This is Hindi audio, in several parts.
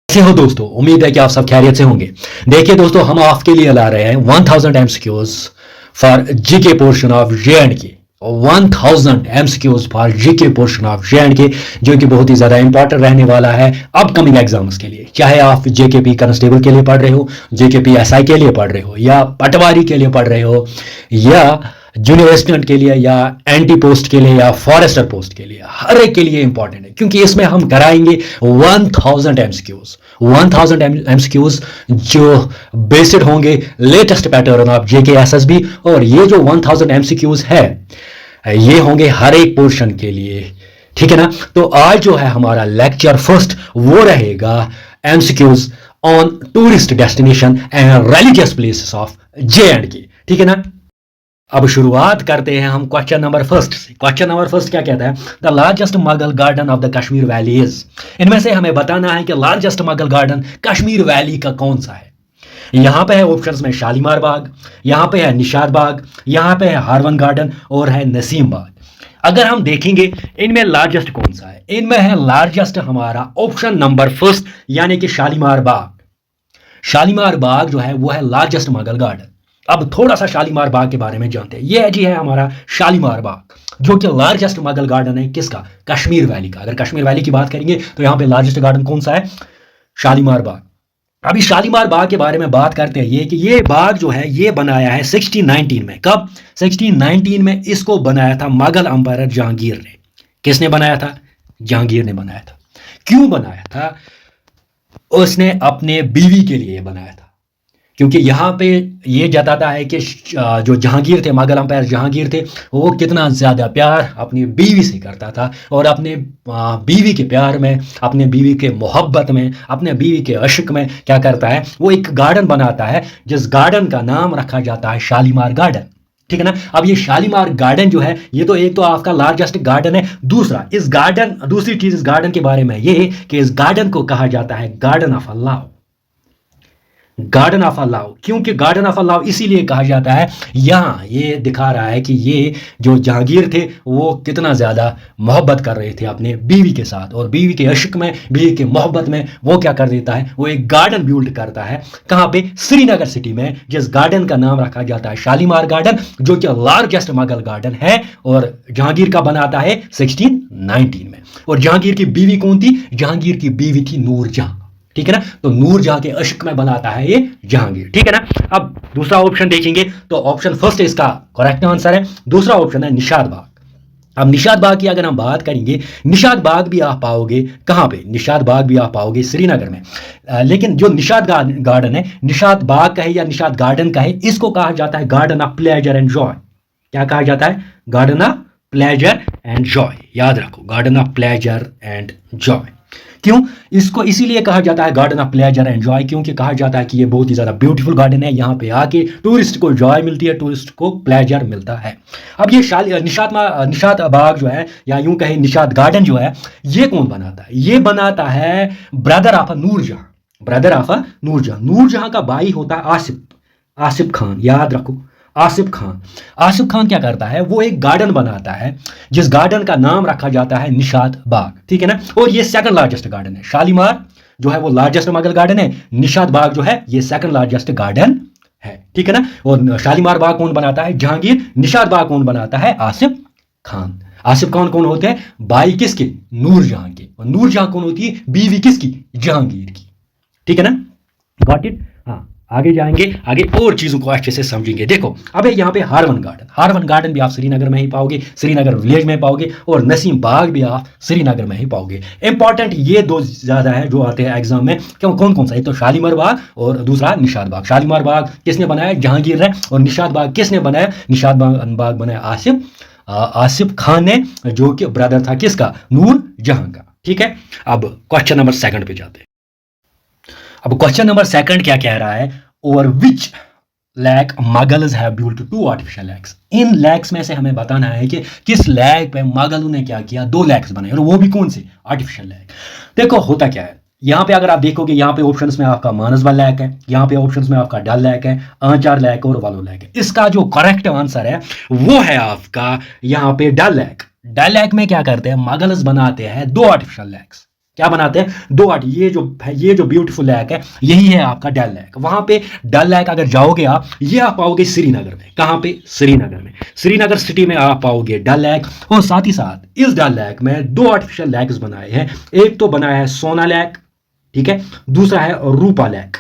कैसे हो दोस्तों। उम्मीद है कि आप सब खैरियत से होंगे। देखिए दोस्तों, हम आपके लिए ला रहे हैं 1000 MCQs for GK portion of J&K. 1000 MCQs for GK portion of J&K, जो कि बहुत ही ज्यादा इंपॉर्टेंट रहने वाला है अपकमिंग एग्जाम्स के लिए। चाहे आप जेकेपी कांस्टेबल के लिए पढ़ रहे हो, जेकेपी एसआई के लिए पढ़ रहे हो, या पटवारी के लिए पढ़ रहे हो, या जूनियर एस्पिरेंट के लिए, या एंटी पोस्ट के लिए, या फॉरेस्टर पोस्ट के लिए, हर एक के लिए इंपॉर्टेंट है, क्योंकि इसमें हम कराएंगे 1000 एमसीक्यूज। 1000 एमसीक्यूज जो बेस्ड होंगे latest pattern of JK SSB. और ये जो 1000 एमसीक्यूज है ये होंगे हर एक पोर्शन के लिए, ठीक है ना। तो आज जो है हमारा लेक्चर फर्स्ट वो रहेगा MCQs on tourist destination and religious places of J&K, ठीक है ना। अब शुरुआत करते हैं हम क्वेश्चन नंबर फर्स्ट से। क्वेश्चन नंबर फर्स्ट क्या कहता है? The largest Mughal garden of the Kashmir valley is. इनमें से हमें बताना है कि largest Mughal garden Kashmir valley का कौन सा है। यहां पे है ऑप्शंस में शालीमार बाग, यहां पे है निशाद बाग, यहां पे है हारवन गार्डन और है नसीम बाग। अगर हम देखेंगे इनमें लार्जेस्ट कौन सा है, इनमें है लार्जेस्ट हमारा ऑप्शन नंबर फर्स्ट, यानी कि शालीमार बाग। शालीमार बाग जो है वो है लार्जेस्ट मुगल गार्डन। अब थोड़ा सा शालीमार बाग के बारे में जानते हैं। ये जी है हमारा शालीमार बाग, जो कि लार्जेस्ट मुगल गार्डन है किसका? कश्मीर वैली का। अगर कश्मीर वैली की बात करेंगे तो यहां पे लार्जेस्ट गार्डन कौन सा है? शालीमार बाग। अभी शालीमार बाग के बारे में बात करते हैं। ये कि ये बाग जो है ये बनाया है 1619 में। कब? 1619 में इसको बनाया था मुगल अंपायर जहांगीर ने। किसने बनाया था? जहांगीर ने बनाया था। क्यों बनाया था? उसने अपने बीवी के लिए बनाया था, क्योंकि यहाँ पे ये जताता है कि जो जहांगीर थे, मुगल अंपायर जहांगीर थे, वो कितना ज़्यादा प्यार अपनी बीवी से करता था। और अपने बीवी के प्यार में, अपने बीवी के मोहब्बत में, अपने बीवी के इश्क में क्या करता है, वो एक गार्डन बनाता है जिस गार्डन का नाम रखा जाता है शालीमार गार्डन, ठीक है ना। अब ये शालीमार गार्डन जो है ये तो एक तो आपका लार्जेस्ट गार्डन है। दूसरी चीज़ इस गार्डन के बारे में ये है कि इस गार्डन को कहा जाता है garden of Allah. Garden of Allah, क्योंकि गार्डन ऑफ अल्लाह इसीलिए कहा जाता है, यहाँ ये दिखा रहा है कि ये जो जहांगीर थे वो कितना ज़्यादा मोहब्बत कर रहे थे अपने बीवी के साथ, और बीवी के इश्क में, बीवी के मोहब्बत में वो क्या कर देता है, वो एक गार्डन बिल्ड करता है। कहाँ पे? श्रीनगर सिटी में, जिस गार्डन का नाम रखा जाता है शालीमार गार्डन, जो कि लार्जेस्ट मुगल गार्डन है। और जहांगीर का बनाता है 1619 में। और जहांगीर की बीवी कौन थी? जहांगीर की बीवी थी नूरजहां, ठीक है ना। तो नूरजहां के इश्क में बनाता है ये जहांगीर, ठीक है ना। अब दूसरा ऑप्शन देखेंगे तो ऑप्शन फर्स्ट इसका करेक्ट आंसर है। दूसरा ऑप्शन है निशाद बाग। अब निशाद बाग की अगर हम बात करेंगे, निशाद बाग भी आप पाओगे कहाँ पे? निशाद बाग भी आप पाओगे श्रीनगर में। लेकिन जो निशाद गार्डन है, निशाद बाग का है या निशाद गार्डन का है, इसको कहा जाता है garden of pleasure and Joy. क्या कहा जाता है? Garden of pleasure and Joy. याद रखो, garden of pleasure and Joy. क्यों इसको इसीलिए कहा जाता है garden of pleasure and Joy? क्योंकि कहा जाता है कि ये बहुत ही ज़्यादा ब्यूटीफुल गार्डन है। यहाँ पे आके टूरिस्ट को जॉय मिलती है, टूरिस्ट को प्लेजर मिलता है। अब ये निशाद बाग जो है, या यूं कहे निशाद गार्डन जो है, ये कौन बनाता है? ये बनाता है brother of Noorjahan. Brother of Noorjahan. Noorjahan का भाई होता है आसिफ खान। याद रखो, आसिफ खान। आसिफ खान क्या करता है? वो एक गार्डन बनाता है जिस गार्डन का नाम रखा जाता है निशाद बाग, ठीक है ना। और ये सेकंड लार्जेस्ट गार्डन है। शालीमार जो है वो लार्जेस्ट मुगल गार्डन है, निशाद बाग जो है ये सेकंड लार्जेस्ट गार्डन है, ठीक है ना। और शालीमार बाग कौन बनाता है? जहांगीर। निशाद बाग कौन बनाता है? आसिफ खान। आसिफ खान कौन होते हैं? भाई किसके? नूरजहां के। और नूरजहां कौन होती है? बीवी किसकी? जहांगीर की, ठीक है ना। Got it? हाँ, आगे जाएंगे, आगे और चीज़ों को अच्छे से समझेंगे। देखो अब यहाँ पे हारवन गार्डन भी आप श्रीनगर में ही पाओगे, श्रीनगर विलेज में पाओगे। और नसीम बाग भी आप श्रीनगर में ही पाओगे। इंपॉर्टेंट ये दो ज़्यादा है जो आते हैं एग्जाम में। क्यों? कौन कौन सा? एक तो शालीमार बाग और दूसरा निशाद बाग। शालीमार बाग किसने बनाया? जहांगीर ने। और निशाद बाग किसने बनाया? निशाद बाग बनाया आसिफ खान ने, जो कि ब्रदर था किसका? नूरजहां का, ठीक है। अब क्वेश्चन नंबर सेकंड पे जाते हैं। अब क्वेश्चन नंबर सेकंड क्या कह रहा है? Over which lake Mughals have built 2 artificial lakes. इन लैक्स में से हमें बताना है कि किस लैक पे मुगलों ने क्या किया? 2 लैक्स बनाए, और वो भी कौन से? Artificial lake. देखो होता क्या है, यहाँ पे अगर आप देखोगे, यहाँ पे ऑप्शंस में आपका मानसबल लैक है, यहाँ पे ऑप्शंस में आपका डल लैक है, आंचार लैक और वालो लैक है। इसका जो करेक्ट आंसर है वो है आपका यहाँ पे डल लैक। डल लैक में क्या करते हैं? मुगल्स बनाते हैं 2 आर्टिफिशियल लैक्स, क्या बनाते हैं, दो आर्ट, ये जो ब्यूटीफुल लेक है यही है आपका डल लेक। वहां पे डल लेक अगर जाओगे आप, ये आप पाओगे श्रीनगर में। कहां पे, श्रीनगर में, श्रीनगर सिटी में आप पाओगे डल लेक। और साथ ही साथ इस डल लेक में दो आर्टिफिशियल लेक्स बनाए हैं। एक तो बनाया है सोना लेक, ठीक है, दूसरा है रूपा लेक।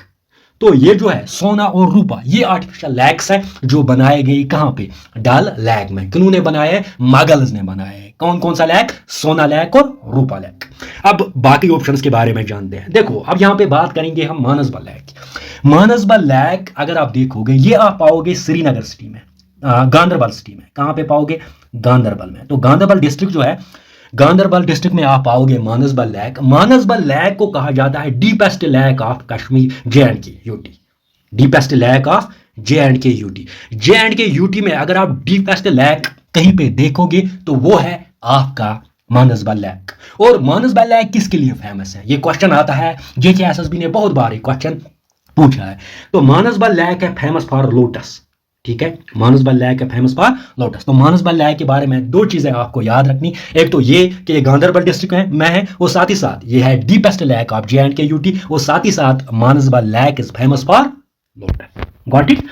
तो ये जो है सोना और रूपा, ये आर्टिफिशियल लैक्स है जो बनाए गए कहां पे, डल लेक में। किन्होंने बनाए हैं, मुगल्स ने बनाए हैं। कौन कौन सा लैक, सोना लैक और रूपा लैक। अब बाकी ऑप्शंस के बारे में जानते हैं। देखो अब यहां पे बात करेंगे हम मानसबल लैक। मानसबल लैक अगर आप देखोगे, ये आप पाओगे श्रीनगर सिटी में, गांधरबल सिटी में। कहां पे पाओगे, गांधरबल में। तो गांधरबल डिस्ट्रिक्ट जो है, गांधरबल डिस्ट्रिक्ट में आप पाओगे मानसबल लैक। मानसबल लैक को कहा जाता है deepest lake of Kashmir, JNK UT, deepest lake of JNK UT। JNK UT में अगर आप डीपेस्ट लैक कहीं पे देखोगे तो वो है आपका मानसबल लैक। और मानसबल लैक किसके लिए फेमस है, ये क्वेश्चन आता है, JK SSB ने बहुत बार ये क्वेश्चन पूछा है। तो मानसबल लैक है फेमस फॉर लोटस, ठीक है, मानसबल लैक है फेमस फॉर लोटस। तो मानसबल लैक के बारे में दो चीजें आपको याद रखनी, एक तो ये कि ये गांधरबल डिस्ट्रिक्ट में है, और साथ ही साथ ये है deepest lake of JNK UT, और साथ ही साथ Manasbal lake is famous for lotus. Got it.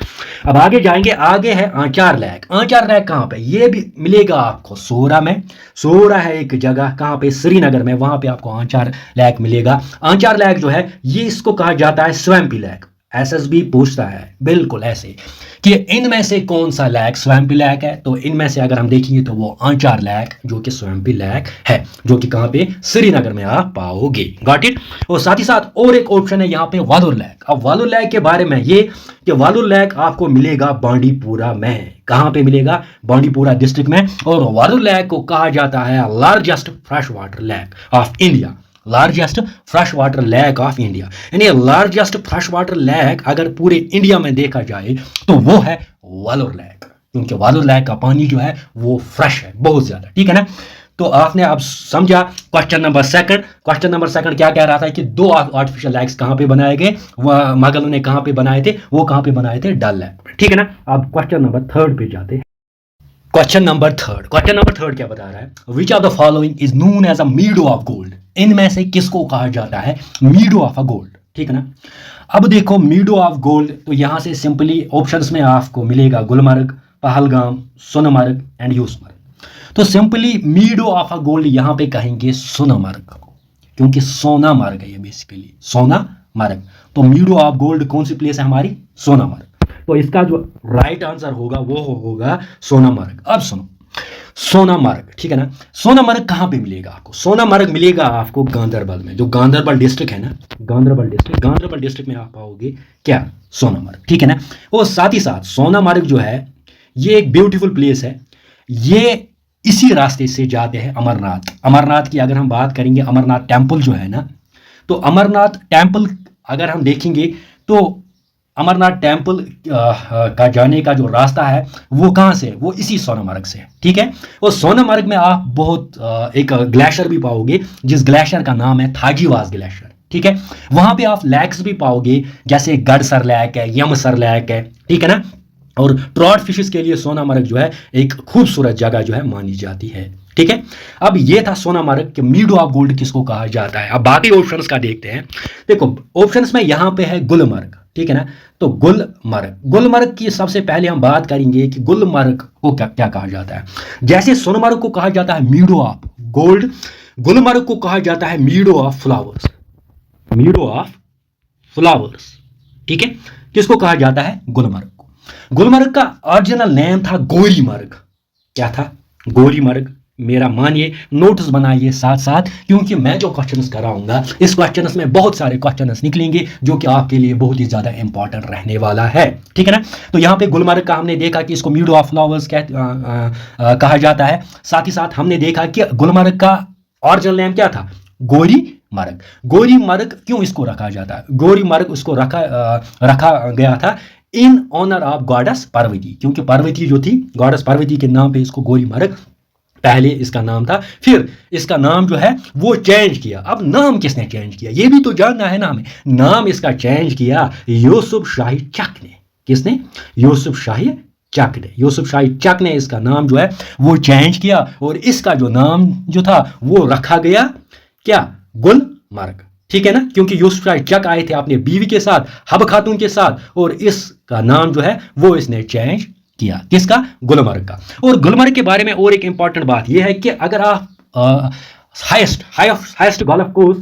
अब आगे जाएंगे, आगे है आंचार लैक। आंचार लैक कहां पे, ये भी मिलेगा आपको सोरा में। सोरा है एक जगह, कहां पे, श्रीनगर में, वहां पे आपको आंचार लैक मिलेगा। आंचार लैक जो है ये इसको कहा जाता है स्वैम्पी लैक। SSB पूछता है बिल्कुल ऐसे कि इनमें से कौन सा लैक स्वैम्पी लैक है। तो इनमें से अगर हम देखेंगे तो वो आंचार लैक जो कि स्वैम्पी लैक है, जो कि कहां पे, श्रीनगर में आप पाओगे। Got it. और साथ ही साथ और एक ऑप्शन है यहाँ पे वालुर लैक। अब वालुर लैक के बारे में ये कि वालुर लैक आपको मिलेगा बांडीपुरा में। कहां पे मिलेगा, बांडीपुरा डिस्ट्रिक्ट में। और वालुर लैक को कहा जाता है largest fresh water lake of India, largest fresh water lake of India. यानी लार्जेस्ट फ्रेश वाटर लैक अगर पूरे इंडिया में देखा जाए तो वो है वालुर लैक, क्योंकि वालुर लैक का पानी जो है वो फ्रेश है बहुत ज्यादा, ठीक है ना। तो आपने अब समझा question number second. Question number second क्या कह रहा था कि दो आर्टिफिशियल लैक्स कहां पे बनाए गए, मुगलों ने कहां पे बनाए थे, वो कहां पे बनाए थे, डल लैक में, ठीक है ना। अब क्वेश्चन नंबर थर्ड पे जाते हैं। क्वेश्चन नंबर थर्ड क्या बता रहा है, which of the following is known as a meadow of gold. इनमें से किसको कहा जाता है मीडो ऑफ अ गोल्ड, ठीक है ना। अब देखो मीडो ऑफ गोल्ड, तो यहां से सिंपली ऑप्शंस में आपको मिलेगा गुलमर्ग, पहलगाम, सोनमर्ग एंड यूसमर्ग। तो सिंपली मीडो ऑफ अ गोल्ड यहां पे कहेंगे सोनमर्ग, क्योंकि सोनामर्ग है ये बेसिकली, सोनामर्ग। तो मीडो ऑफ गोल्ड कौन सी प्लेस है हमारी, सोनामर्ग। तो इसका जो राइट आंसर होगा वो होगा सोनामर्ग। अब सुनो, सोनामर्ग, ठीक है ना। सोनामर्ग कहां पे मिलेगा आपको, सोनामर्ग मिलेगा आपको गांधरबल में, जो गांधरबल डिस्ट्रिक्ट है ना, गांधरबल डिस्ट्रिक्ट में आप पाओगे क्या, सोनामर्ग, ठीक है ना। और साथ ही साथ सोनामर्ग जो है ये एक ब्यूटीफुल प्लेस है। ये इसी रास्ते से जाते हैं अमरनाथ। अमरनाथ की अगर हम बात करेंगे, अमरनाथ टेम्पल जो है ना, तो अमरनाथ टेम्पल अगर हम देखेंगे तो अमरनाथ टेम्पल का जाने का जो रास्ता है वो कहाँ से, वो इसी सोनमर्ग से, ठीक है। और सोनमर्ग में आप बहुत एक ग्लेशियर भी पाओगे, जिस ग्लेशियर का नाम है थाजीवास ग्लेशियर, ठीक है। वहां पे आप लैक्स भी पाओगे, जैसे गढ़सर लैक है, यमसर लैक है, ठीक है ना। और ट्रॉट फिशेस के लिए सोनामर्ग जो है एक खूबसूरत जगह जो है मानी जाती है, ठीक है। अब ये था सोनामर्ग के मीडो ऑफ गोल्ड किसको कहा जाता है। अब बाकी ऑप्शंस का देखते हैं। देखो ऑप्शंस में यहां पे है गुलमर्ग, ठीक है ना। तो गुलमर्ग की सबसे पहले हम बात करेंगे कि गुलमर्ग को क्या कहा जाता है। जैसे सोनमर्ग को कहा जाता है मीडो ऑफ गोल्ड, गुलमर्ग को कहा जाता है मीडो ऑफ फ्लावर्स, मीडो ऑफ फ्लावर्स, ठीक है। किसको कहा जाता है, गुलमर्ग को। गुलमर्ग का ओरिजिनल नेम था गोरीमर्ग। क्या था, गोरीमर्ग। मेरा मानिए नोट्स बनाइए साथ साथ, क्योंकि मैं जो क्वेश्चंस कराऊंगा इस क्वेश्चंस में बहुत सारे क्वेश्चंस निकलेंगे जो कि आपके लिए बहुत ही ज्यादा इंपॉर्टेंट रहने वाला है, ठीक है ना। तो यहाँ पे गुलमर्ग का हमने देखा कि इसको मीडो ऑफ फ्लावर्स कहा जाता है। साथ ही साथ हमने देखा कि गुलमर्ग का ओरिजिनल नेम क्या था, गोरीमर्ग। गोरीमर्ग क्यों इसको रखा जाता है, गोरीमर्ग उसको रखा गया था in honour of goddess Parvati, क्योंकि पार्वती जो थी, गॉडेस पार्वती के नाम पे इसको गोरीमर्ग पहले इसका नाम था, फिर इसका नाम जो है वो चेंज किया। अब नाम किसने चेंज किया ये भी तो जानना है ना हमें। नाम इसका चेंज किया यूसुफ शाही चक ने। किसने, यूसुफ शाही चक ने। यूसुफ शाही चक ने इसका नाम जो है वो चेंज किया, और इसका जो नाम जो था वो रखा गया क्या, गुलमर्ग गुलमर्ग, ठीक है ना, क्योंकि यूसुफ शाह चक आए थे अपने बीवी के साथ, हब खातून के साथ, और इसका नाम जो है वो इसने चेंज किया, किसका, गुलमर्ग का। और गुलमर्ग के बारे में और एक इंपॉर्टेंट बात यह है कि अगर आप हाईएस्ट गोल्फ कोर्स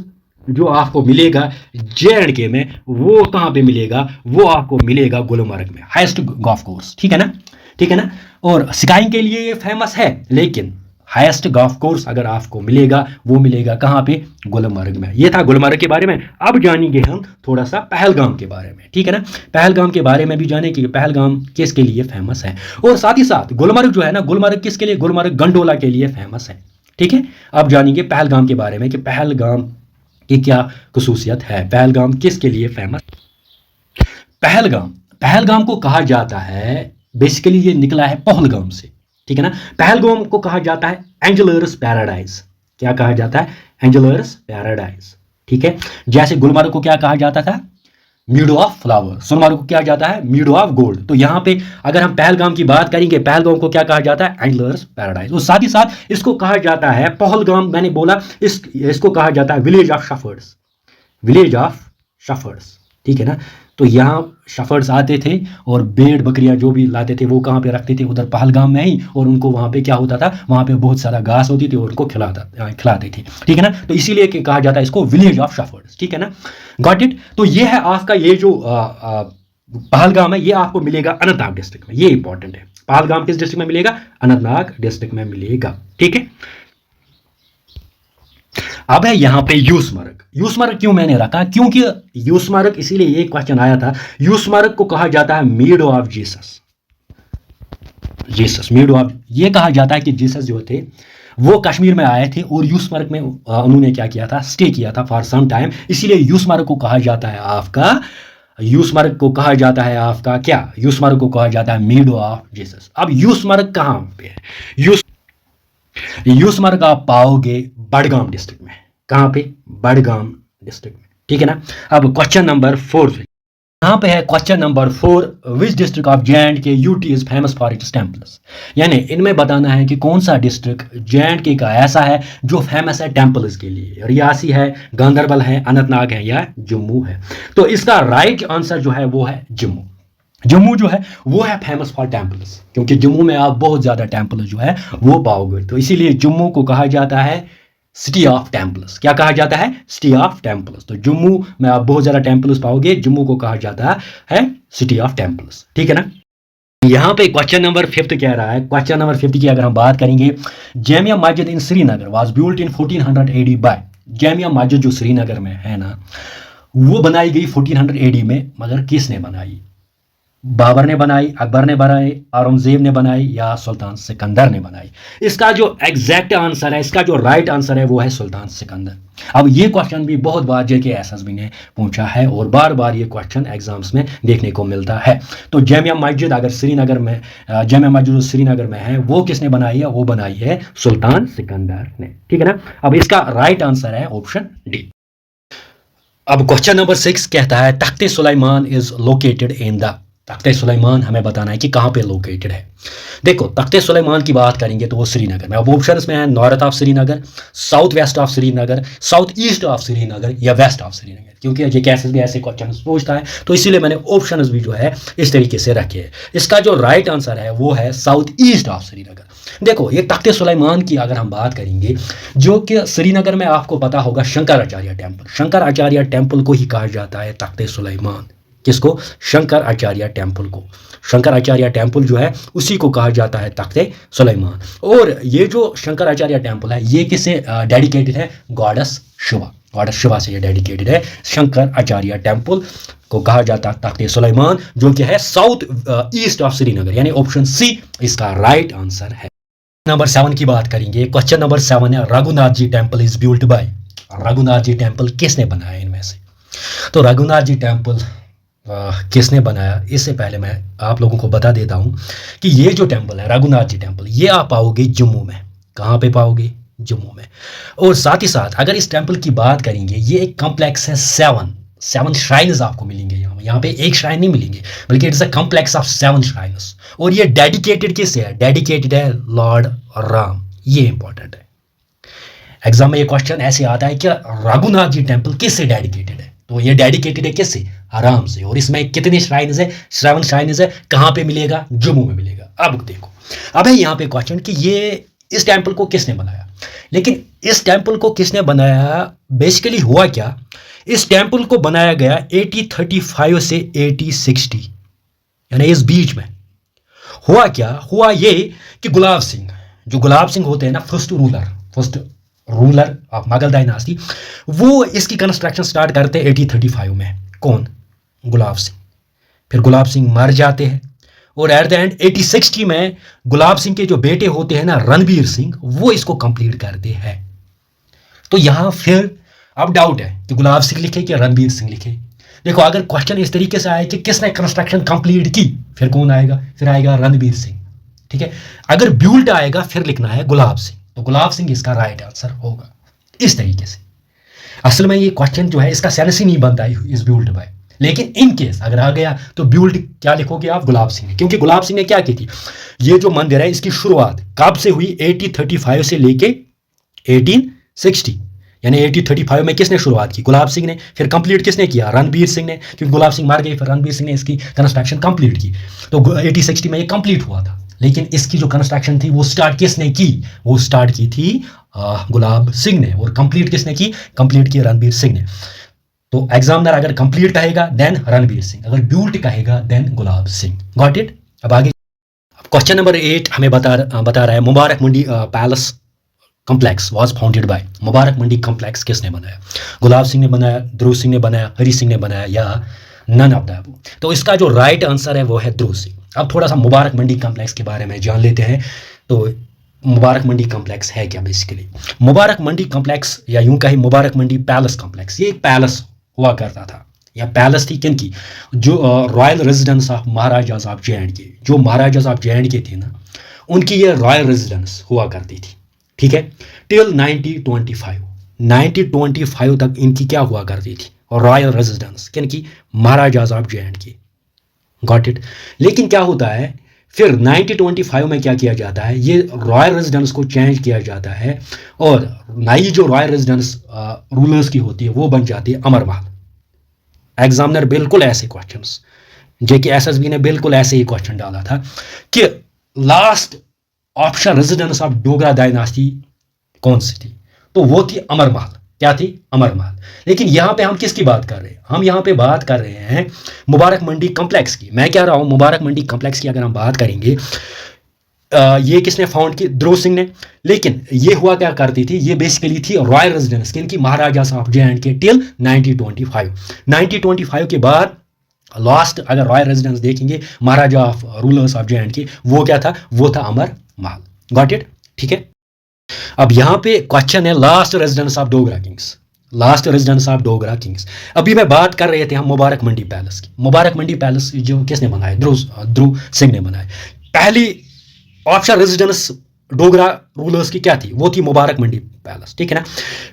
जो आपको मिलेगा J&K में, वो कहाँ पे मिलेगा, वो आपको मिलेगा गुलमर्ग में, हाईएस्ट गोल्फ कोर्स, ठीक है ना, ठीक है ना। और स्काइंग के लिए ये फेमस है, लेकिन हाईएस्ट गोल्फ कोर्स अगर आपको मिलेगा वो मिलेगा कहाँ पे, गुलमर्ग में। ये था गुलमर्ग के बारे में। अब जानेंगे हम थोड़ा सा पहलगाम के बारे में, ठीक है ना, पहलगाम के बारे में भी जाने कि पहलगाम किसके लिए फेमस है, और साथ ही साथ गुलमर्ग जो है ना, गुलमर्ग किसके लिए, गुलमर्ग गंडोला के लिए फेमस है, ठीक है। अब जानेंगे पहलगाम के बारे में कि पहलगाम की क्या खसूसियत है, पहलगाम किसके लिए फेमस। पहलगाम, पहलगाम को कहा जाता है, बेसिकली ये निकला है पहलगाम से, ठीक है ना। पहलगाम को कहा जाता है एंजलर्स पैराडाइज, क्या कहा जाता है, एंजलर्स पैराडाइज, ठीक है। जैसे गुलमर्ग को क्या कहा जाता था, मीडो ऑफ फ्लावर, सोनमर्ग को क्या जाता है, मीडो ऑफ गोल्ड। तो यहाँ पे अगर हम पहलगाम की बात करेंगे, पहलगाम को क्या कहा जाता है, एंजलर्स पैराडाइज। और साथ ही साथ इसको कहा जाता है पहलगाम, मैंने बोला इसको कहा जाता है विलेज ऑफ शफर्ड्स, विलेज ऑफ शफर्ड्स, ठीक है ना। तो यहाँ शफर्ड्स आते थे और भेड़ बकरियां जो भी लाते थे वो कहाँ पे रखते थे, उधर पहलगाम में ही, और उनको वहाँ पे क्या होता था, वहाँ पे बहुत सारा घास होती थी और उनको खिलाते थे, ठीक है ना। तो इसीलिए कहा जाता है इसको विलेज ऑफ शफर्ड्स, ठीक है ना, गॉट इट। तो ये है आपका ये जो पहलगाम है, ये आपको मिलेगा अनंतनाग डिस्ट्रिक्ट में, ये इंपॉर्टेंट है। पहलगाम किस डिस्ट्रिक्ट में मिलेगा, अनंतनाग डिस्ट्रिक्ट में मिलेगा, ठीक है। अब है यहाँ पे यूसमर्ग। यूसमर्ग क्यों मैंने रखा, क्योंकि यूसमर्ग, इसीलिए एक क्वेश्चन आया था, यूसमर्ग को कहा जाता है मीडो ऑफ जीसस, जीसस मीडो ऑफ, ये कहा जाता है कि जीसस जो थे वो कश्मीर में आए थे और यूसमर्ग में उन्होंने क्या किया था, स्टे किया था फॉर सम टाइम, इसीलिए यूसमर्ग को कहा जाता है आपका, यूसमर्ग को कहा जाता है आपका क्या, यूसमर्ग को कहा जाता है मीडो ऑफ जीसस। अब यूसमर्ग कहाँ पे है, यूसमर्ग आप पाओगे बडगाम डिस्ट्रिक्ट में, कहाँ पे, बडगाम डिस्ट्रिक्ट में, ठीक है ना। अब क्वेश्चन नंबर 4, यहाँ पे है question number 4, which district of J&K UT is famous for its temples. यानी इनमें बताना है कि कौन सा डिस्ट्रिक्ट J&K का ऐसा है जो फेमस है टेम्पल्स के लिए, रियासी है, गांधरबल है, अनंतनाग है, या जम्मू है। तो इसका राइट आंसर जो है वो है जम्मू। जम्मू जो है वो है फेमस फॉर टेम्पल्स, क्योंकि जम्मू में आप बहुत ज़्यादा टेम्पल जो है वो पाओगे, तो इसीलिए जम्मू को कहा जाता है सिटी ऑफ टेम्पल्स। क्या कहा जाता है, सिटी ऑफ टेम्पल्स। तो जम्मू में आप बहुत ज़्यादा टेम्पल्स पाओगे, जम्मू को कहा जाता है सिटी ऑफ टेम्पल्स, ठीक है ना। यहाँ पे क्वेश्चन नंबर 5 कह रहा है, क्वेश्चन नंबर 5 की अगर हम बात करेंगे, Jamia Masjid in Srinagar was built in 1400 AD by, Jamia Masjid जो श्रीनगर में है ना, वो बनाई गई 1400 AD में, मगर किसने बनाई, बाबर ने बनाई, अकबर ने बनाई, औरंगजेब ने बनाई, या सुल्तान सिकंदर ने बनाई। इसका जो एग्जैक्ट आंसर है, इसका जो राइट आंसर है वो है सुल्तान सिकंदर। अब ये क्वेश्चन भी बहुत बार JK SSB ने पूछा है और बार बार ये क्वेश्चन एग्जाम्स में देखने को मिलता है। तो जामिया मस्जिद अगर श्रीनगर में, जामिया मस्जिद श्रीनगर में है, वो किसने बनाई है, वो बनाई है सुल्तान सिकंदर ने, ठीक है ना। अब इसका राइट आंसर है ऑप्शन डी। अब क्वेश्चन नंबर 6 कहता है, Takhte Suleman is located in the, Takhte Suleman हमें बताना है कि कहाँ पे लोकेटेड है। देखो तख्ते सुलेमान की बात करेंगे तो वो श्रीनगर में, अब ऑप्शंस में है north of Srinagar, south west of Srinagar, south east of Srinagar, या वेस्ट ऑफ श्रीनगर। क्योंकि JK SSB ऐसे क्वेश्चन पूछता है तो इसीलिए मैंने ऑप्शंस भी जो है इस तरीके से रखे हैं। इसका जो राइट आंसर है वो है साउथ ईस्ट ऑफ श्रीनगर। देखो ये तख्ते सुलेमान की अगर हम बात करेंगे, जो कि श्रीनगर में आपको पता होगा शंकराचार्य टेम्पल, शंकराचार्य टेम्पल को ही कहा जाता है तख्ते सुलेमान। किसको, शंकराचार्य टेम्पल को, शंकराचार्य टेम्पल जो है उसी को कहा जाता है तख्ते सुलेमान। और ये जो शंकराचार्य टेम्पल है ये किससे डेडिकेटेड है, गॉडेस शिवा, गॉडेस शिवा से ये डेडिकेटेड है। शंकराचार्य टेम्पल को कहा जाता है तख्ते सुलेमान, जो कि है साउथ ईस्ट ऑफ श्रीनगर, यानी ऑप्शन सी इसका राइट आंसर है। नंबर 7 की बात करेंगे, क्वेश्चन नंबर 7 है, Raghunath ji temple is built by, Raghunath ji temple किसने बनाया इनमें से। तो रघुनाथ जी टेम्पल किसने बनाया, इससे पहले मैं आप लोगों को बता देता हूं कि ये जो टेम्पल है रघुनाथ जी टेम्पल, ये आप पाओगे जम्मू में। कहाँ पे पाओगे, जम्मू में। और साथ ही साथ अगर इस टेम्पल की बात करेंगे, ये एक कॉम्प्लेक्स है, 7 श्राइन्स आपको मिलेंगे यहाँ पे एक श्राइन नहीं मिलेंगे, बल्कि it's a complex of 7 shrines. और ये डेडिकेटेड किससे है, डेडिकेटेड है लॉर्ड राम, ये इंपॉर्टेंट है। एग्जाम में ये क्वेश्चन ऐसे आता है कि रघुनाथ जी टेम्पल किससे डेडिकेटेड है, तो ये डेडिकेटेड है किससे, आराम से। और इसमें कितने श्राइन्स है, 7 श्राइन्स है। कहाँ पे मिलेगा, जम्मू में मिलेगा। अब देखो, अब है यहाँ पे क्वेश्चन कि ये इस टेम्पल को किसने बनाया, लेकिन इस टेम्पल को किसने बनाया, बेसिकली हुआ क्या, इस टेम्पल को बनाया गया 8035 से 8060, यानी इस बीच में हुआ क्या, हुआ ये कि गुलाब सिंह, जो गुलाब सिंह होते हैं ना, first ruler of Mughal dynasty, वो इसकी कंस्ट्रक्शन स्टार्ट करते हैं 8035 में। कौन, गुलाब सिंह। फिर गुलाब सिंह मर जाते हैं और एट द एंड 8060 में गुलाब सिंह के जो बेटे होते हैं ना, रणबीर सिंह, वो इसको कंप्लीट करते हैं। तो यहां फिर अब डाउट है कि गुलाब सिंह लिखे कि रणबीर सिंह लिखे। देखो, अगर क्वेश्चन इस तरीके से आए कि किसने कंस्ट्रक्शन कंप्लीट की, फिर कौन आएगा, फिर आएगा रणबीर सिंह, ठीक है। अगर ब्यूल्ट आएगा फिर लिखना है गुलाब सिंह, तो गुलाब सिंह इसका राइट आंसर होगा। इस तरीके से असल में ये क्वेश्चन जो है इसका सेंस ही नहीं बनता इस ब्यूल्ट बाय, लेकिन इन केस अगर आ गया तो ब्यूल्ट क्या लिखोगे आप, गुलाब सिंह ने, क्योंकि गुलाब सिंह ने क्या की थी, ये जो मंदिर है इसकी शुरुआत कब से हुई, 8035 से लेके 1860, यानी 8035 में किसने शुरुआत की, गुलाब सिंह ने। फिर कंप्लीट किसने किया, रणबीर सिंह ने, क्योंकि गुलाब सिंह मार गए, फिर रणबीर सिंह ने इसकी कंस्ट्रक्शन कंप्लीट की। तो 8060 में ये कंप्लीट हुआ था, लेकिन इसकी जो कंस्ट्रक्शन थी वो स्टार्ट किसने की, वो स्टार्ट की थी गुलाब सिंह ने। और कंप्लीट किसने की, कंप्लीट की रणबीर सिंह ने। तो एग्जामिनर अगर कंप्लीट कहेगा देन रणबीर सिंह, अगर ब्यूल्ट कहेगा then Gulab Singh. Got it. अब आगे क्वेश्चन नंबर 8 हमें बता रहा है, Mubarak Mandi palace complex was founded by, Mubarak Mandi complex किसने बनाया, गुलाब सिंह ने बनाया, ध्रुव सिंह ने बनाया, हरि सिंह ने बनाया, या नन ऑफ द अबव। तो इसका जो राइट आंसर है वो है ध्रुव सिंह। अब थोड़ा सा मुबारक मंडी कॉम्प्लेक्स के बारे में जान लेते हैं। तो मुबारक मंडी कॉम्प्लेक्स है क्या, बेसिकली मुबारक मंडी कॉम्प्लेक्स, या यूं कहें मुबारक मंडी पैलेस कॉम्प्लेक्स, ये एक पैलेस हुआ करता था, या पैलेस थी किन की, जो royal residence of maharajas of J&K, जो महाराजाज ऑफ J&K थे ना, उनकी ये रॉयल रेजिडेंस हुआ करती थी, ठीक है। टिल 1925 तक इनकी क्या हुआ करती थी, रॉयल रेजिडेंस किन की, Maharaja's of J&K। Got it. लेकिन क्या होता है फिर 1925 में क्या किया जाता है, ये रॉयल रेजिडेंस को चेंज किया जाता है और नई जो रॉयल रेजिडेंस रूलर्स की होती है वो बन जाती है अमर महल। एग्जामिनर बिल्कुल ऐसे क्वेश्चंस, JK SSB ने बिल्कुल ऐसे ही क्वेश्चन डाला था कि last option residence of Dogra dynasty कौन सी थी, तो वो थी अमर महल। क्या थी, अमर महल। लेकिन यहां पे हम किसकी बात कर रहे हैं, हम यहां पे बात कर रहे हैं मुबारक मंडी कॉम्प्लेक्स की। मैं कह रहा हूं मुबारक मंडी कॉम्प्लेक्स की अगर हम बात करेंगे, ये किसने फाउंड की, ध्रुव सिंह ने। लेकिन ये हुआ क्या करती थी, ये बेसिकली थी रॉयल रेजिडेंस किनकी, महाराजा ऑफ J&K टिल 1925 के बाद लास्ट अगर रॉयल रेजिडेंस देखेंगे महाराजा ऑफ रूलर्स ऑफ J&K, वो क्या था, वो था अमर महल। गॉट इट, ठीक है। अब यहां पे क्वेश्चन है last residence of Dogra Kings, last residence of Dogra Kings. अभी मैं बात कर रहे थे हम मुबारक मंडी पैलेस की। मुबारक मंडी पैलेस जो किसने बनाया, ध्रुव सिंह ने बनाया। पहली ऑप्शन रेजिडेंस डोगरा रूलर्स की क्या थी, वो थी मुबारक मंडी पैलेस, ठीक है ना।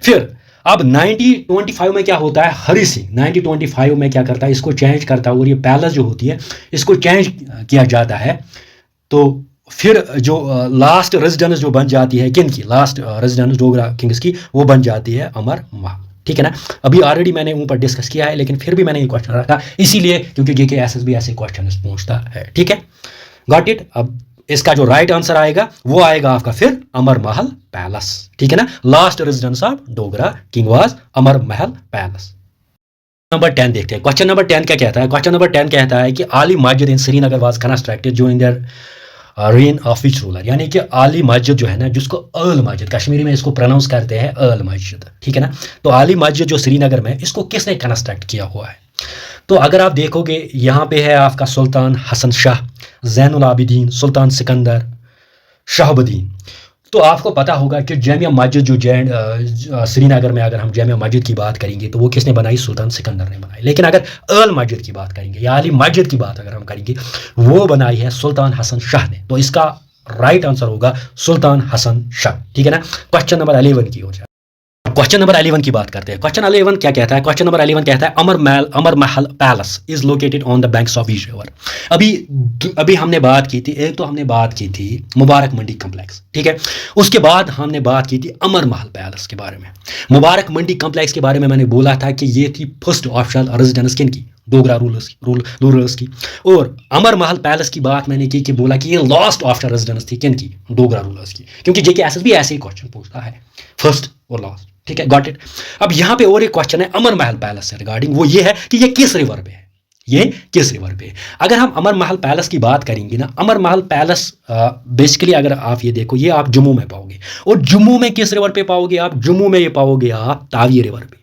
फिर अब 1925 में क्या होता है, हरि सिंह 1925 में क्या करता है, इसको चेंज करता है और ये पैलेस जो होती है इसको चेंज किया जाता है। तो फिर जो लास्ट रेजिडेंस जो बन जाती है किन की, लास्ट रेजिडेंस डोगरा किंग्स की, वो बन जाती है अमर महल, ठीक है ना। अभी ऑलरेडी मैंने ऊपर डिस्कस किया है, लेकिन फिर भी मैंने ये क्वेश्चन रखा इसीलिए क्योंकि JK SSB ऐसे क्वेश्चन पूछता है, ठीक है। Got it. अब इसका जो राइट आंसर आएगा वो आएगा आपका फिर अमर महल पैलेस, ठीक है ना। Last residence of Dogra king was Amar Mahal palace. Number 10 देखते हैं। क्वेश्चन नंबर 10 क्या कहता है, क्वेश्चन नंबर 10 कहता है कि Aali Masjid in Srinagar was constructed during their reign of which ruler, यानी कि आली मस्जिद जो है ना, जिसको अर्ल मस्जिद कश्मीरी में इसको प्रोनाउंस करते हैं अर्ल मस्जिद, ठीक है ना। तो आली मस्जिद जो श्रीनगर में, इसको किसने कंस्ट्रक्ट किया हुआ है, तो अगर आप देखोगे यहाँ पे है आपका सुल्तान हसन शाह, जैनुल आबिदीन, सुल्तान सिकंदर, शहाबुद्दीन। तो आपको पता होगा कि जामिया मस्जिद जो श्रीनगर में अगर हम जामिया मस्जिद की बात करेंगे तो वो किसने बनाई, सुल्तान सिकंदर ने बनाई। लेकिन अगर अर्ल मस्जिद की बात करेंगे या आली मस्जिद की बात अगर हम करेंगे, वो बनाई है सुल्तान हसन शाह ने। तो इसका राइट आंसर होगा सुल्तान हसन शाह, ठीक है ना। क्वेश्चन नंबर 11 की हो जाए। क्वेश्चन नंबर 11 की बात करते हैं। क्वेश्चन 11 क्या कहता है? क्वेश्चन नंबर 11 कहता है अमर Mahal palace is located on the banks of east river. अभी हमने बात की थी, एक तो हमने बात की थी मुबारक मंडी कम्प्लेक्स, ठीक है। उसके बाद हमने बात की थी अमर महल पैलेस के बारे में। मुबारक मंडी कम्प्लेक्स के बारे में मैंने बोला था कि ये थी फर्स्ट ऑफिशियल रेजिडेंस किन की? डोगरा रूलर्स की। और अमर महल पैलेस की बात मैंने की कि बोला कि ये लास्ट ऑफिशियल रेजिडेंस थी किन की? डोगरा रूलर्स की। क्योंकि जेके एसएस भी ऐसे ही क्वेश्चन पूछता है, फर्स्ट और लास्ट, ठीक है, गॉट इट। अब यहाँ पे और एक क्वेश्चन है अमर महल पैलेस से रिगार्डिंग, वो ये है कि ये किस रिवर पे है? ये किस रिवर पे है? अगर हम अमर महल पैलेस की बात करेंगे ना, अमर महल पैलेस बेसिकली अगर आप ये देखो, ये आप जम्मू में पाओगे। और जम्मू में किस रिवर पे पाओगे आप? जम्मू में ये पाओगे आप तावी रिवर पे।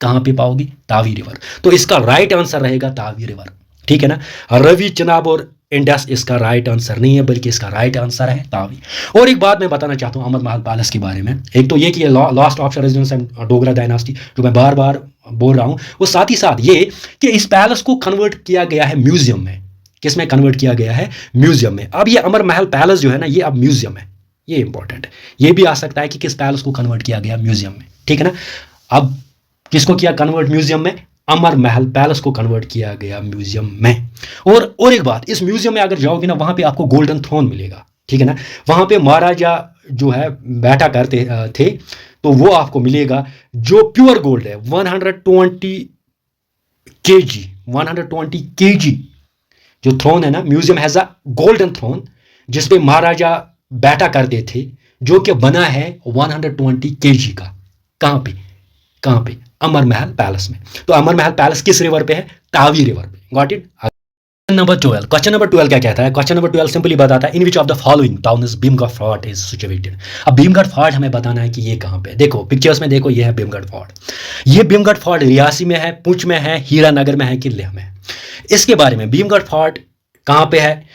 कहाँ पे पाओगे? तावी रिवर। तो इसका राइट आंसर रहेगा तावी रिवर, ठीक है ना। रवि, चिनाब और इंडस इसका राइट आंसर नहीं है, बल्कि इसका राइट आंसर है तावी। और एक बात मैं बताना चाहता हूँ अमर महल पैलेस के बारे में। एक तो ये कि लास्ट ऑफिशियल रेजिडेंस है डोगरा डायनास्टी, जो मैं बार बार बोल रहा हूँ। वो साथ ही साथ ये कि इस पैलेस को कन्वर्ट किया गया है म्यूजियम में। किस में कन्वर्ट किया गया है? म्यूजियम में। अब ये अमर महल पैलेस जो है ना, ये अब म्यूजियम है। ये इंपॉर्टेंट है। ये भी आ सकता है कि किस पैलेस को कन्वर्ट किया गया? म्यूजियम में, ठीक है ना। अब किसको किया कन्वर्ट? म्यूजियम में। अमर महल पैलेस को कन्वर्ट किया गया म्यूजियम में। और एक बात, इस म्यूजियम में अगर जाओगे ना, वहां पे आपको गोल्डन थ्रोन मिलेगा, ठीक है ना। वहां पे महाराजा जो है बैठा करते थे, तो वो आपको मिलेगा, जो प्योर गोल्ड है। 120 kg जो थ्रोन है ना, museum has a golden throne, जिसपे महाराजा बैठा करते थे, जो कि बना है 120 kg का। कहां पे? अमर महल पैलेस में। तो अमर महल पैलेस किस रिवर पे है? तावी रिवर पे, गॉट इट। क्वेश्चन नंबर 12 क्या कहता है? क्वेश्चन नंबर 12 सिंपली बताता है in which of the following town is Bhimgarh fort is situated. अब भीमगढ़ फोर्ट हमें बताना है कि ये कहाँ पे है। देखो पिक्चर्स में देखो, ये है भीमगढ़ फोर्ट। ये भीमगढ़ फोर्ट रियासी में है, पुंछ में है, हीरानगर में है कि लेह में है? इसके बारे में, भीमगढ़ फोर्ट कहाँ पे है,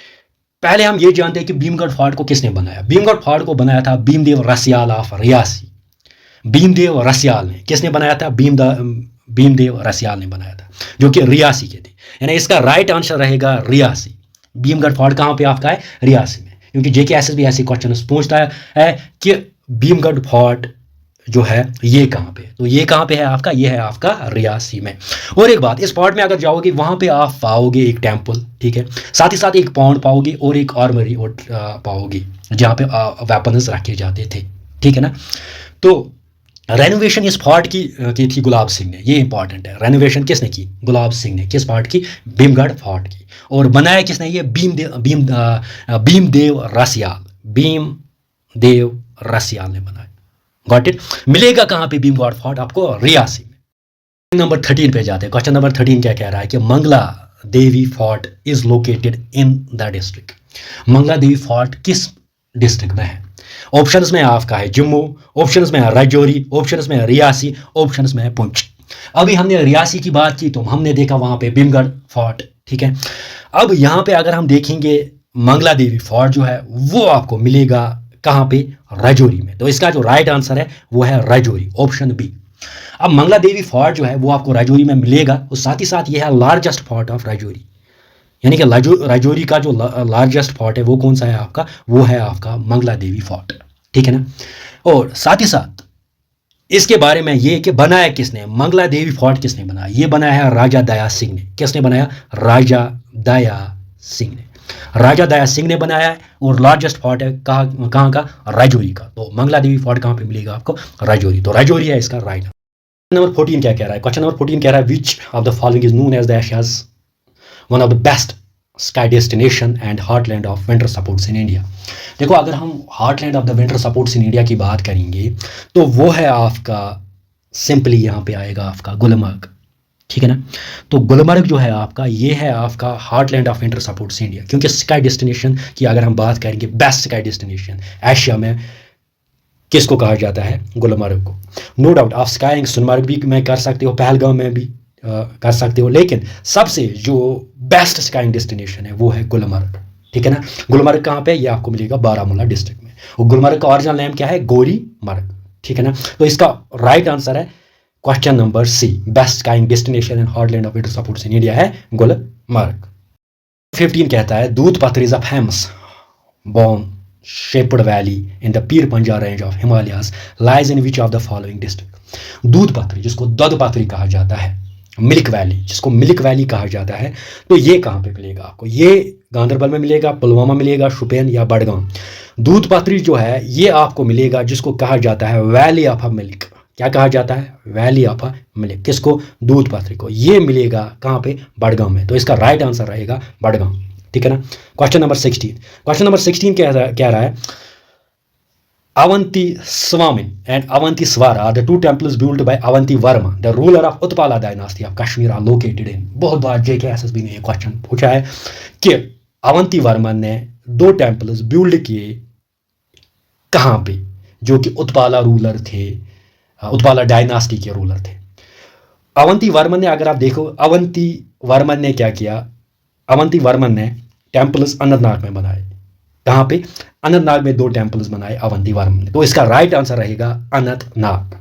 पहले हम ये जानते हैं कि भीमगढ़ फोर्ट को किसने बनाया। भीमगढ़ फोर्ट को बनाया था भीमदेव रसियाल ऑफ रियासी। भीमदेव रसियाल ने किसने बनाया था? भीमदेव रसियाल ने बनाया था, जो कि रियासी के थे। यानी इसका राइट आंसर रहेगा रियासी। भीमगढ़ फोर्ट कहाँ पे आपका है? रियासी में। क्योंकि जेके एसएस भी ऐसे क्वेश्चन पूछता है कि भीमगढ़ फोर्ट जो है ये कहाँ पे? तो ये कहाँ पे है आपका? ये है आपका रियासी में। और एक बात, इस फोर्ट में अगर जाओगे, वहां पे आप पाओगे एक टेम्पल, ठीक है, साथ ही साथ एक पॉन्ड पाओगे और एक आर्मरी पाओगे, जहाँ पे वेपन्स रखे जाते थे, ठीक है ना। तो रेनोवेशन इस फोर्ट की थी गुलाब सिंह ने। ये इंपॉर्टेंट है। रेनोवेशन किसने की? गुलाब सिंह ने। किस फोर्ट की? भीमगढ़ फोर्ट की। और बनाया किसने? ये भीमदेव रसियाल ने बनाया, गॉट इट। मिलेगा कहाँ पे भीमगढ़ फोर्ट आपको? रियासी में। नंबर 13 पे जाते हैं। क्वेश्चन नंबर 13 क्या कह रहा है कि Mangla Devi fort is located in the district. Mangla Devi fort किस डिस्ट्रिक्ट में है? ऑप्शंस में आपका है जम्मू, ऑप्शंस में है राजौरी, ऑप्शंस में है रियासी, ऑप्शंस में है पुंछ। अभी हमने रियासी की बात की तो हमने देखा वहां पे भीमगढ़ फोर्ट, ठीक है। अब यहाँ पे अगर हम देखेंगे मंगला देवी फोर्ट जो है वो आपको मिलेगा कहाँ पे? राजौरी में। तो इसका जो राइट आंसर है वो है राजौरी, ऑप्शन बी। अब मंगला देवी फोर्ट जो है वो आपको राजौरी में मिलेगा, और साथ ही साथ ये है लार्जेस्ट फोर्ट ऑफ राजौरी। यानी कि राजौरी का जो लार्जेस्ट फोर्ट है वो कौन सा है आपका? वो है आपका मंगला देवी फोर्ट, ठीक है ना। और साथ ही साथ इसके बारे में ये कि बनाया किसने? मंगला देवी फोर्ट किसने बनाया? ये बनाया है राजा दया सिंह ने। किसने बनाया? राजा दया सिंह ने। राजा दया सिंह ने बनाया है। और लार्जेस्ट फोर्ट है कहाँ का? राजौरी का। तो मंगला देवी फोर्ट कहाँ पे मिलेगा आपको? राजौरी। तो राजौरी है इसका राइट। नंबर 14 क्या कह रहा है? क्वेश्चन नंबर 14 कह रहा है which of the following is known as the Asia's one of the best sky destination and heartland of winter sports in India. देखो अगर हम heartland of the winter sports in India की बात करेंगे तो वो है आपका सिंपली यहाँ पे आएगा आपका गुलमर्ग, ठीक है ना। तो गुलमर्ग जो है आपका, ये है आपका heartland of winter sports in India. क्योंकि स्काई डेस्टिनेशन की अगर हम बात करेंगे, बेस्ट स्काई डेस्टिनेशन एशिया में किसको कहा जाता है? गुलमर्ग को। नो डाउट आप स्काइंग सोनमर्ग भी मैं कर सकते हो, पहलगाम में भी कर सकते हो, लेकिन सबसे जो बेस्ट स्काइंग डेस्टिनेशन है वो है गुलमर्ग, ठीक है ना। गुलमर्ग कहाँ पे? ये आपको मिलेगा बारामूला डिस्ट्रिक्ट में। और गुलमर्ग का ओरिजिनल नेम क्या है? गोरी मर्ग, ठीक है ना। तो इसका राइट आंसर है question number C, best skiing destination in heartland of winter sports in India है गुलमर्ग। 15 कहता है Doodhpathri is a famous bowl shaped valley in the Pir Panjal range of Himalayas lies in which of the following district? दूध पाथरी, जिसको दद पाथरी कहा जाता है, मिल्क वैली, जिसको मिल्क वैली कहा जाता है, तो ये कहाँ पे मिलेगा आपको? ये गांधरबल में मिलेगा, पुलवामा मिलेगा, शुपियन या बडगाम। दूध पाथरी जो है ये आपको मिलेगा जिसको कहा जाता है वैली ऑफ मिल्क। क्या कहा जाता है? Valley of milk. किसको? दूध पाथरी को। ये मिलेगा कहाँ पे? बडगाम में। तो इसका राइट आंसर रहेगा बडगाम। ठीक है ना। Question number 16। क्वेश्चन नंबर 16 कह रहा है Avanti Swamin and Avanti Swara are the two temples built by Avanti Varma, the ruler of Utpala dynasty of Kashmir, are located in। बहुत बार JKSSB ने ये क्वेश्चन पूछा है कि अवंती वर्मन ने दो टेम्पल्स बिल्ड किए कहाँ पे, जो कि उत्पाला रूलर थे, उत्पाला डायनास्टी के रूलर थे। अवंती वर्मन ने, अगर आप देखो, अवंती वर्मन ने क्या किया? अवंती वर्मन ने टेम्पल्स अनंतनाग में बनाए। कहाँ पे? अनंतनाग में दो टेम्पल्स बनाए अवंती वर्मन ने। तो इसका राइट आंसर रहेगा अनंतनाग।